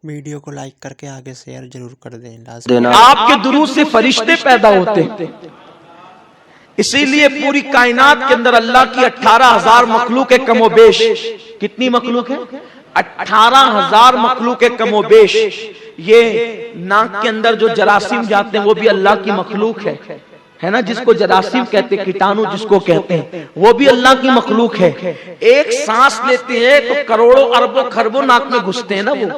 Video کو like کر کے آگے شیئر ضرور کر دیں لازم۔ آپ کے درود سے فرشتے پیدا ہوتے ہیں، اسی لیے پوری کائنات کے اندر اللہ کی 18,000 مخلوق کم و بیش، کتنی مخلوق ہے؟ 18,000 مخلوق کم و بیش۔ یہ ناک کے اندر جو جراثیم جاتے ہیں وہ بھی اللہ کی مخلوق ہے نا، جس کو جراثیم کہتے ہیں، کیٹانو جس کو کہتے ہیں، وہ بھی اللہ کی مخلوق ہے۔ ایک سانس لیتے ہیں تو کروڑوں اربوں خربوں ناک میں گھستے ہیں نا، وہ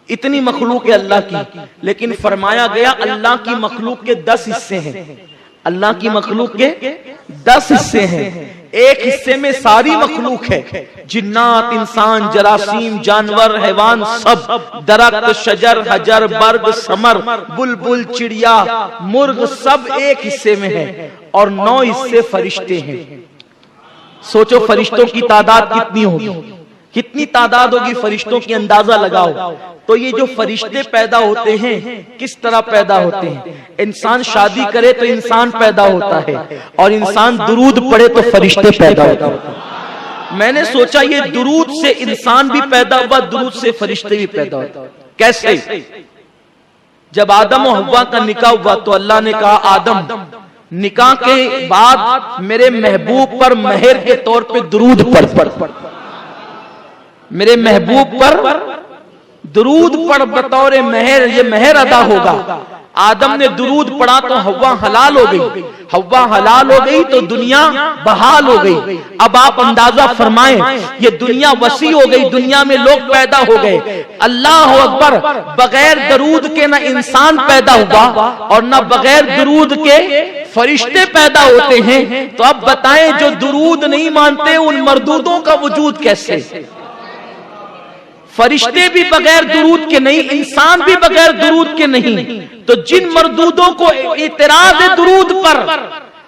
اتنی مخلوق ہے اللہ کی۔ لیکن فرمایا گیا اللہ کی مخلوق کے 10 حصے ہیں، اللہ کی مخلوق کے 10 حصے ہیں، ایک حصے میں ساری مخلوق ہے، جنات، انسان، جراثیم، جانور، حیوان، سب، درخت، شجر، حجر، برگ، ثمر، بلبل، چڑیا، مرغ، سب ایک حصے میں ہے، اور 9 حصے فرشتے ہیں۔ سوچو فرشتوں کی تعداد کتنی ہوگی، کتنی تعداد ہوگی فرشتوں کی، اندازہ لگاؤ۔ تو یہ جو فرشتے پیدا ہوتے ہیں کس طرح پیدا ہوتے ہیں؟ انسان شادی کرے تو انسان پیدا ہوتا ہے، اور انسان درود پڑھے تو فرشتے پیدا ہوتے ہیں۔ میں نے سوچا یہ درود سے انسان بھی پیدا ہوا، درود سے فرشتے بھی پیدا ہوتے، کیسے؟ جب آدم و حوا کا نکاح ہوا تو اللہ نے کہا آدم نکاح کے بعد میرے محبوب پر مہر کے طور پہ درود پڑھ، میرے محبوب پر درود پڑھ بطور مہر، یہ مہر ادا ہوگا۔ آدم نے درود پڑھا تو حوا حلال ہو گئی، حوا حلال ہو گئی تو دنیا بحال ہو گئی۔ اب آپ اندازہ فرمائیں، یہ دنیا وسیع ہو گئی، دنیا میں لوگ پیدا ہو گئے۔ اللہ اکبر، بغیر درود کے نہ انسان پیدا ہوا اور نہ بغیر درود کے فرشتے پیدا ہوتے ہیں۔ تو اب بتائیں جو درود نہیں مانتے ان مردودوں کا وجود کیسے؟ فرشتے بھی بغیر درود کے نہیں، انسان بھی بغیر درود کے نہیں۔ تو جن مردودوں کو اعتراض ہے درود پر،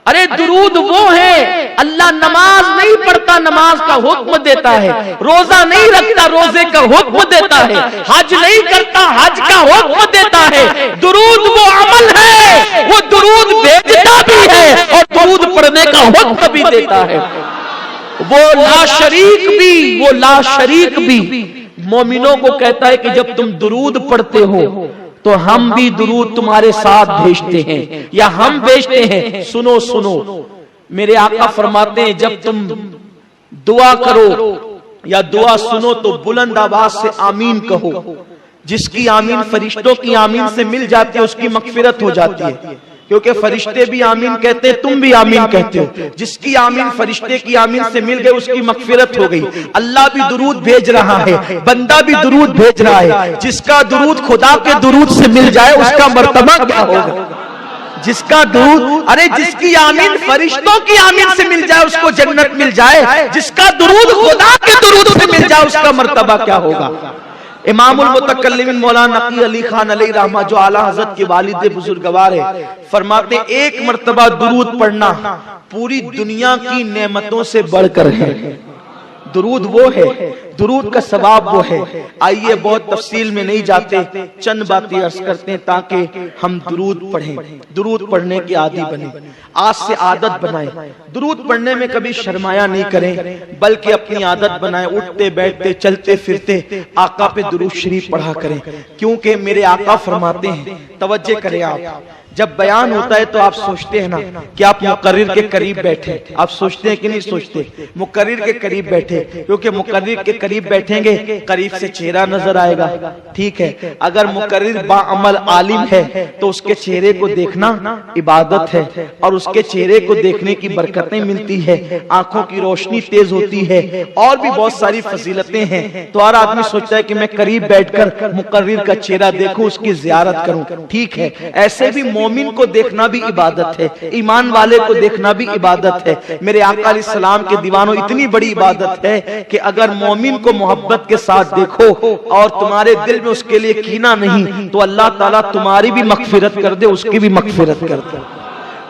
ارے درود وہ ہے، اللہ نماز نہیں پڑھتا نماز کا حکم دیتا ہے، روزہ نہیں رکھتا روزے کا حکم دیتا ہے، حج نہیں کرتا حج کا حکم دیتا ہے۔ درود وہ عمل ہے، وہ درود بھیجتا بھی ہے اور درود پڑھنے کا حکم بھی دیتا ہے۔ وہ لا شریک بھی، وہ لا شریک بھی مومنوں کو کہتا ہے کہ جب تم درود پڑھتے ہو تو ہم بھی درود تمہارے ساتھ بھیجتے ہیں، یا ہم بھیجتے ہیں۔ سنو سنو، میرے آقا فرماتے ہیں جب تم دعا کرو یا دعا سنو تو بلند آواز سے آمین کہو۔ جس کی آمین فرشتوں کی آمین سے مل جاتی ہے اس کی مغفرت ہو جاتی ہے، کیونکہ فرشتے بھی آمین کہتے ہیں، تم بھی آمین کہتے ہو۔ جس کی آمین فرشتے کی آمین سے مل گئی اس کی مغفرت ہو گئی۔ اللہ بھی درود بھیج رہا ہے، بندہ بھی درود بھیج رہا ہے۔ جس کا درود خدا کے درود سے مل جائے اس کا مرتبہ کیا ہوگا؟ جس کا درود، ارے جس کی آمین فرشتوں کی آمین سے مل جائے اس کو جنت مل جائے، جس کا درود خدا کے درود سے مل جائے اس کا مرتبہ کیا ہوگا؟ امام المتکلمین مولانا نقی علی خان علیہ رحمہ جو اعلیٰ حضرت کے والد بزرگوار ہے، فرماتے ہیں ایک مرتبہ درود پڑھنا پوری دنیا کی نعمتوں سے بڑھ کر ہے۔ درود وہ ہے، درود کا ثواب وہ ہے۔ آئیے بہت تفصیل میں نہیں جاتے، چند باتیں عرض کرتے ہیں تاکہ ہم درود پڑھیں، درود پڑھنے کے عادی بنیں، آج سے عادت بنائیں۔ درود پڑھنے میں کبھی شرمایا نہیں کریں بلکہ اپنی عادت بنائیں، اٹھتے بیٹھتے چلتے پھرتے آقا پہ درود شریف پڑھا کریں، کیونکہ میرے آقا فرماتے ہیں، توجہ کریں آپ، جب بیان ہوتا ہے تو آپ سوچتے ہیں نا کہ آپ مقرر کے قریب بیٹھے، آپ سوچتے ہیں کہ نہیں سوچتے؟ مقرر کے قریب بیٹھے، کیونکہ مقرر کے قریب بیٹھیں گے قریب سے چہرہ نظر آئے گا، ٹھیک ہے؟ اگر مقرر باعمل عالم ہے تو اس کے چہرے کو دیکھنا عبادت ہے، اور اس کے چہرے کو دیکھنے کی برکتیں ملتی ہے، آنکھوں کی روشنی تیز ہوتی ہے، اور بھی بہت ساری فضیلتیں ہیں۔ تو ہر آدمی سوچتا ہے کہ میں قریب بیٹھ کر مقرر کا چہرہ دیکھوں، اس کی زیارت کروں، ٹھیک ہے؟ ایسے بھی مومن کو دیکھنا بھی عبادت ہے، ایمان والے کو دیکھنا بھی عبادت ہے۔ میرے آقا علیہ السلام کے دیوانوں اتنی بڑی عبادت ہے کہ اگر مومن کو محبت کے ساتھ دیکھو اور تمہارے دل میں اس کے لیے کینہ نہیں تو اللہ تعالیٰ تمہاری بھی مغفرت کر دے، اس کی بھی مغفرت کر دے۔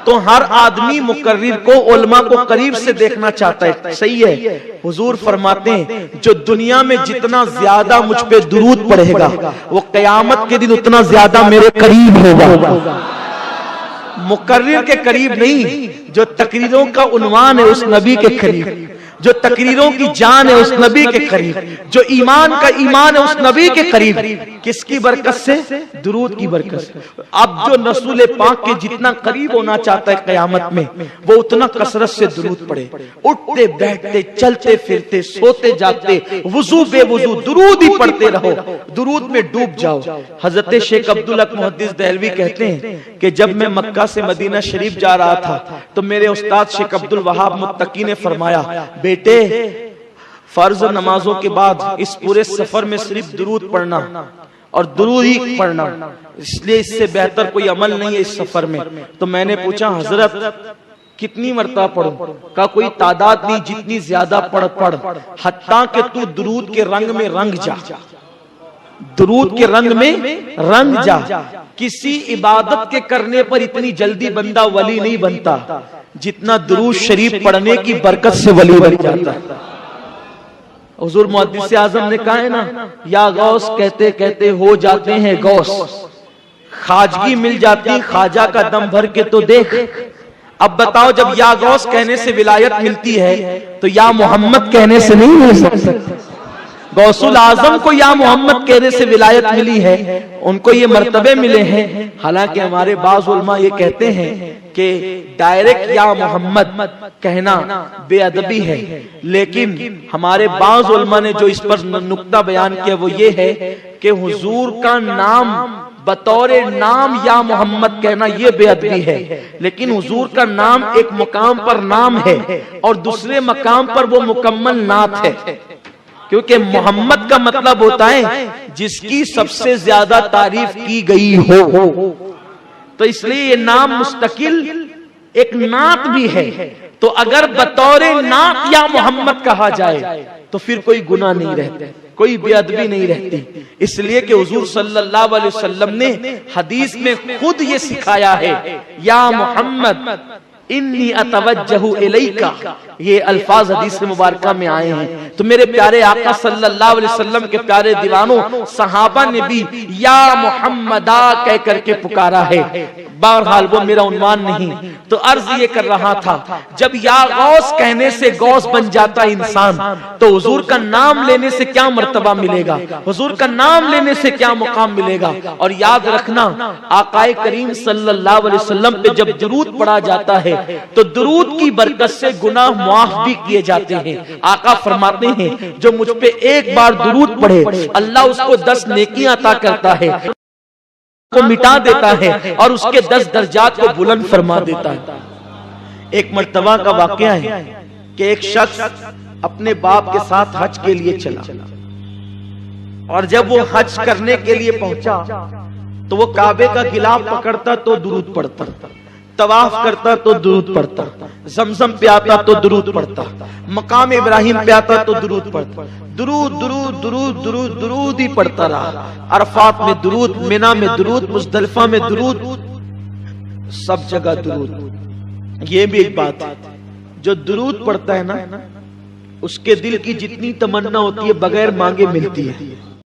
تو ہر آدمی مقرر کو، علماء کو قریب سے دیکھنا چاہتا ہے، صحیح ہے؟ حضور فرماتے ہیں جو دنیا میں جتنا زیادہ مجھ پہ درود پڑھے گا وہ قیامت کے دن اتنا زیادہ میرے قریب ہوگا۔ مقرر کے قریب نہیں، جو تقریروں کا عنوان ہے اس نبی کے قریب، جو تقریروں کی جان ہے اس نبی کے قریب، جو ایمان کا ایمان ہے اس نبی کے قریب، کس کی برکت سے؟ درود کی برکت سے۔ اب جو رسول پاک کے جتنا قریب ہونا چاہتا ہے قیامت میں، وہ اتنا کثرت سے درود پڑھے، اٹھتے بیٹھتے چلتے پھرتے سوتے جاگتے وضو بے وضو درود ہی پڑھتے رہو، درود میں ڈوب جاؤ۔ حضرت شیخ عبدالحق محدث دہلوی کہتے ہیں کہ جب میں مکہ سے مدینہ شریف جا رہا تھا تو میرے استاد شیخ عبدالوہاب متقی نے فرمایا، بیٹے فرض نمازوں کے بعد اس پورے سفر میں صرف درود پڑھنا اور درود ہی پڑھنا، اس لیے اس سے بہتر کوئی عمل نہیں ہے اس سفر میں۔ تو میں نے پوچھا حضرت کتنی مرتبہ پڑھوں؟ کہا کوئی تعداد نہیں، جتنی زیادہ پڑھ، حتیٰ کہ تو درود کے رنگ میں رنگ جا، درود کے رنگ میں رنگ جا۔ کسی عبادت کے کرنے پر اتنی جلدی بندہ ولی نہیں بنتا جتنا درود شریف پڑھنے کی برکت سے ولی بن جاتا ہے۔ حضور محدث اعظم نے کہا ہے نا، یا غوث کہتے کہتے ہو جاتے ہیں غوث، خواجگی مل جاتی خواجہ کا دم بھر کے تو دیکھ۔ اب بتاؤ جب یا غوث کہنے سے ولایت ملتی ہے تو یا محمد کہنے سے نہیں مل سکتی۔ غوث العظم کو یا محمد کہنے سے ولایت ملی ہے، ان کو یہ مرتبے ملے ہیں۔ حالانکہ ہمارے بعض علماء یہ کہتے ہیں کہ ڈائریکٹ یا محمد کہنا بے ادبی ہے، لیکن ہمارے بعض علماء نے جو اس پر نقطہ بیان کیا وہ یہ ہے کہ حضور کا نام بطور نام یا محمد کہنا یہ بے ادبی ہے، لیکن حضور کا نام ایک مقام پر نام ہے اور دوسرے مقام پر وہ مکمل نعت ہے، کیونکہ محمد کا مطلب ہوتا ہے جس کی سب سے زیادہ تعریف کی گئی ہو، تو اس لیے یہ نام مستقل ایک نعت بھی ہے۔ تو اگر بطور نعت یا محمد کہا جائے تو پھر کوئی گناہ نہیں رہتا، کوئی بے ادبی نہیں رہتی، اس لیے کہ حضور صلی اللہ علیہ وسلم نے حدیث میں خود یہ سکھایا ہے، یا محمد انی اتوجہ الیکا، یہ الفاظ حدیث مبارکہ میں آئے ہیں۔ تو میرے پیارے آقا صلی اللہ علیہ وسلم کے پیارے دیوانوں، صحابہ نے بھی یا محمدہ کہہ کر کے پکارا ہے۔ بہرحال وہ میرا عنوان نہیں، تو عرض یہ کر رہا تھا جب یا غوث کہنے سے غوث بن جاتا انسان تو حضور کا نام لینے سے کیا مرتبہ ملے گا، حضور کا نام لینے سے کیا مقام ملے گا۔ اور یاد رکھنا آقا کریم صلی اللہ علیہ وسلم پہ جب درود پڑھا جاتا ہے تو درود کی برکت سے گناہ معاف بھی کیے جاتے ہیں۔ آقا فرماتے ہیں جو مجھ پہ ایک بار درود پڑھے اللہ اس کو 10 نیکیاں عطا کرتا ہے، کو مٹا دیتا ہے اور اس کے 10 درجات کو بلند فرما دیتا ہے۔ ایک مرتبہ کا واقعہ ہے کہ ایک شخص اپنے باپ کے ساتھ حج کے لیے چلا، اور جب وہ حج کرنے کے لیے پہنچا تو وہ کعبے کا غلاف پکڑتا تو درود پڑھتا، طواف کرتا تو درود پڑھتا، زمزم پہ آتا تو درود پڑھتا، مقام ابراہیم پہ آتا تو درود پڑھتا، درود درود درود درود درود ہی پڑھتا رہا۔ عرفات میں درود، منی میں درود، مزدلفہ میں درود، سب جگہ درود۔ یہ بھی ایک بات ہے، جو درود پڑھتا ہے نا اس کے دل کی جتنی تمنا ہوتی ہے بغیر مانگے ملتی ہے۔